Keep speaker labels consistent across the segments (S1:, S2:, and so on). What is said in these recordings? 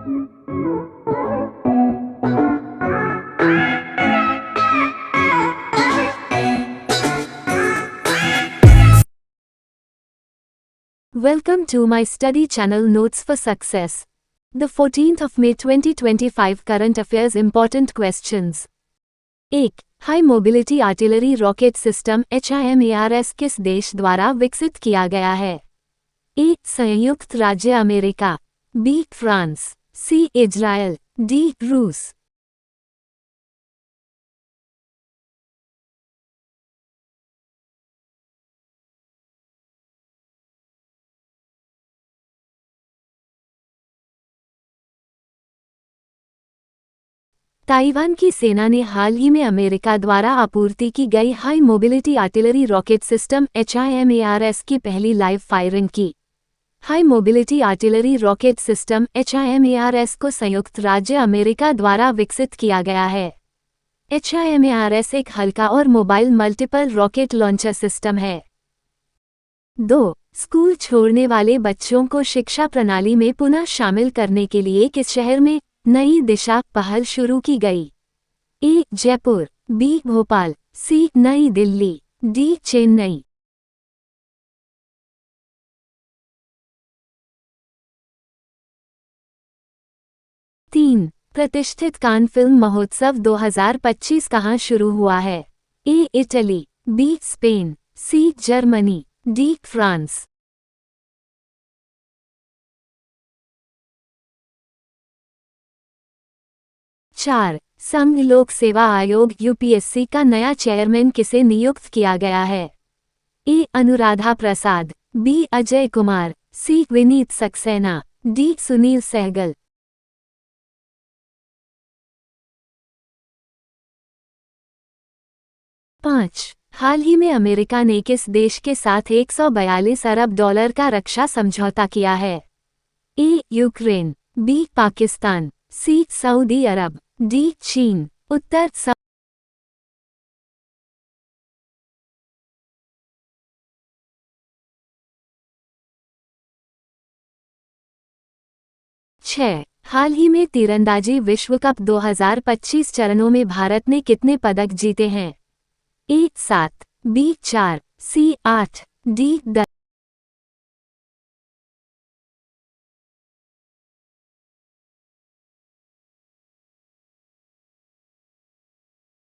S1: Welcome to my study channel Notes for Success. The 14th of May 2025 Current Affairs Important Questions. 1. High mobility artillery rocket system HIMARS किस देश द्वारा विकसित किया गया है? A. संयुक्त राज्य America, B. France, C. Israel, D. रूस। ताइवान की सेना ने हाल ही में अमेरिका द्वारा आपूर्ति की गई high mobility artillery rocket system HIMARS की पहली लाइव फायरिंग की। High mobility artillery rocket system HIMARS को संयुक्त राज्य अमेरिका द्वारा विकसित किया गया है। HIMARS एक हल्का और mobile multiple rocket launcher system है। 2. स्कूल छोड़ने वाले बच्चों को शिक्षा प्रणाली में पुनः शामिल करने के लिए किस शहर में नई दिशा पहल शुरू की गई? A. Jaipur, B. Bhopal, C. नई दिल्ली, D. चेन्नई। तीन. प्रतिष्ठित कान फिल्म महोत्सव 2025 कहाँ शुरू हुआ है? A. Italy, B. Spain, C. Germany, D. France. 4. संघ लोक सेवा आयोग UPSC का नया चेयरमैन किसे नियुक्त किया गया है? A. Anuradha Prasad, B. Ajay Kumar, C. Vineet Saxena, D. Sunil Sehgal. 5. हाल ही में अमेरिका ने किस देश के साथ 142 अरब डॉलर का रक्षा समझौता किया है? A. Ukraine, B. Pakistan, C. Saudi Arab, D. चीन। उत्तर 6. हाल ही में तीरंदाजी विश्व कप 2025 चरणों में भारत ने कितने पदक जीते हैं? A. 7, B. 4, C. 8, D. 10।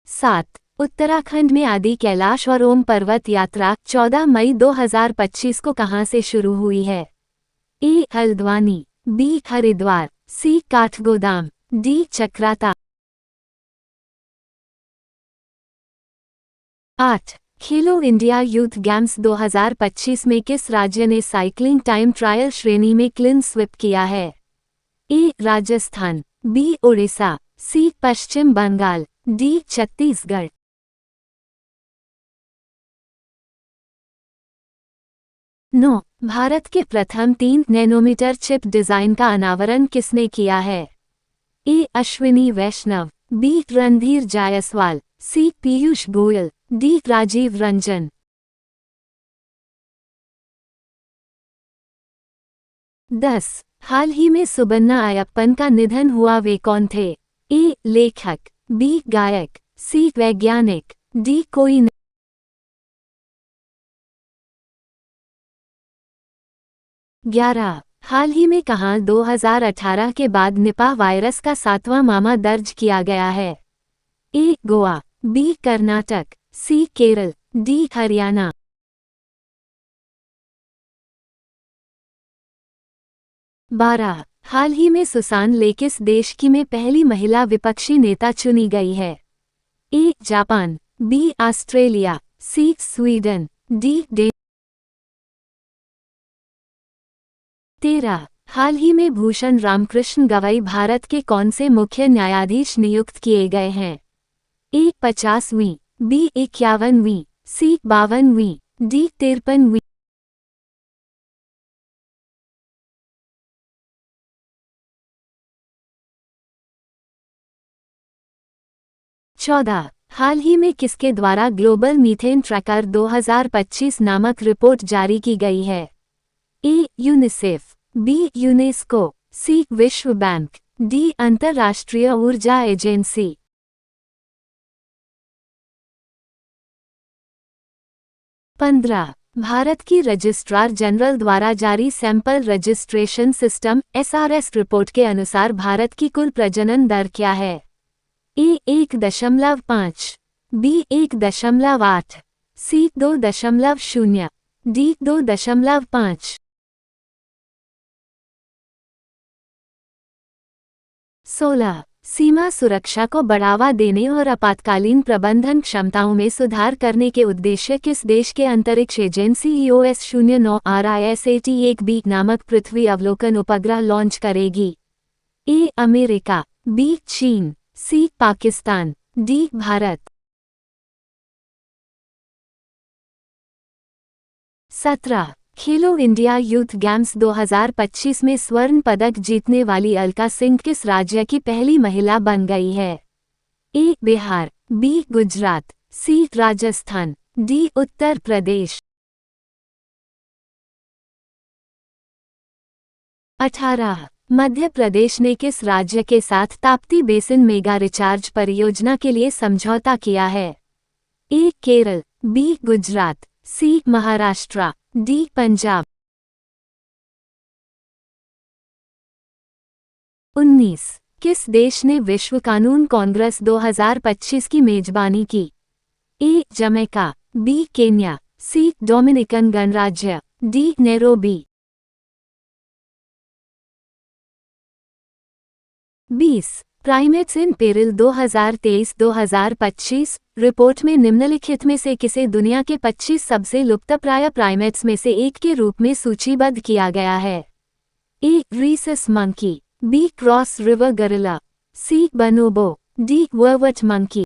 S1: 7. Uttarakhand में आदि कैलाश और ओम पर्वत यात्रा 14 मई 2025 को कहां से शुरू हुई है? A. Haldwani, B. Haridwar, C. Kathgodam, D. Chakrata. 8. Khelo India youth games 2025 में किस राज्य ने साइकिलिंग टाइम ट्रायल श्रेणी में क्लीन स्वीप किया है? A. Rajasthan, B. Odisha, C. Paschim Bengal, D. Chhattisgarh. 9. Bharat के प्रथम 3 नैनोमीटर चिप डिजाइन का अनावरण किसने किया है? A. Ashwini Vaishnav, B. Randhir Jaiswal, C. Piyush Goyal, D. Rajiv Ranjan. 10. हाल ही में सुबन्ना अयप्पन का निधन हुआ, वे कौन थे? A. लेखक, B. गायक, C. वैज्ञानिक, D. कोई 11. हाल ही में कहां 2018 के बाद निपाह वायरस का 7वां मामला दर्ज किया गया है? A. Goa, B. Karnataka, C. Kerala, D. Haryana. 12. हाल ही में सुसान ले किस देश की में पहली महिला विपक्षी नेता चुनी गई है? A. Japan, B. Australia, C. Sweden, D. Denmark. 13. हाल ही में भूषण रामकृष्ण गवई भारत के कौन से मुख्य न्यायाधीश नियुक्त किए गए हैं? A. 50वीं, B. 51वीं, C. 52वीं, D. 53वीं। 14. हाल ही में किसके द्वारा ग्लोबल मीथेन ट्रैकर 2025 नामक रिपोर्ट जारी की गई है? A. UNICEF, B. यूनेस्को, सी विश्व बैंक, डी अंतर्राष्ट्रीय ऊर्जा एजेंसी। 15. भारत की रजिस्ट्रार जनरल द्वारा जारी sample registration system (SRS) report के अनुसार भारत की कुल प्रजनन दर क्या है? ए 1.5, बी 1.8, सी 2.0, डी 2.5। 16. सीमा सुरक्षा को बढ़ावा देने और आपातकालीन प्रबंधन क्षमताओं में सुधार करने के उद्देश्य किस देश के अंतरिक्ष एजेंसी EOS-09 RISAT-1B नामक पृथ्वी अवलोकन उपग्रह लॉन्च करेगी? ए अमेरिका, बी चीन, सी पाकिस्तान, डी भारत। 17. खेलो इंडिया यूथ गेम्स 2025 में स्वर्ण पदक जीतने वाली अलका सिंह किस राज्य की पहली महिला बन गई है? ए बिहार, बी गुजरात, सी राजस्थान, डी उत्तर प्रदेश। 18. मध्य प्रदेश ने किस राज्य के साथ ताप्ती बेसिन मेगा रिचार्ज परियोजना के लिए समझौता किया है? ए केरल, बी गुजरात, सी महाराष्ट्र, डी पंजाब। 19. किस देश ने विश्व कानून कांग्रेस 2025 की मेजबानी की? ए जमैका, बी केन्या, सी डोमिनिकन गणराज्य, डी नैरोबी। 20. प्राइमेट्स इन पेरिल 2023-2025 रिपोर्ट में निम्नलिखित में से किसे दुनिया के 25 सबसे लुप्तप्राय प्राइमेट्स में से एक के रूप में सूचीबद्ध किया गया है? A rhesus monkey, B cross river gorilla, C bonobo, D vervet monkey.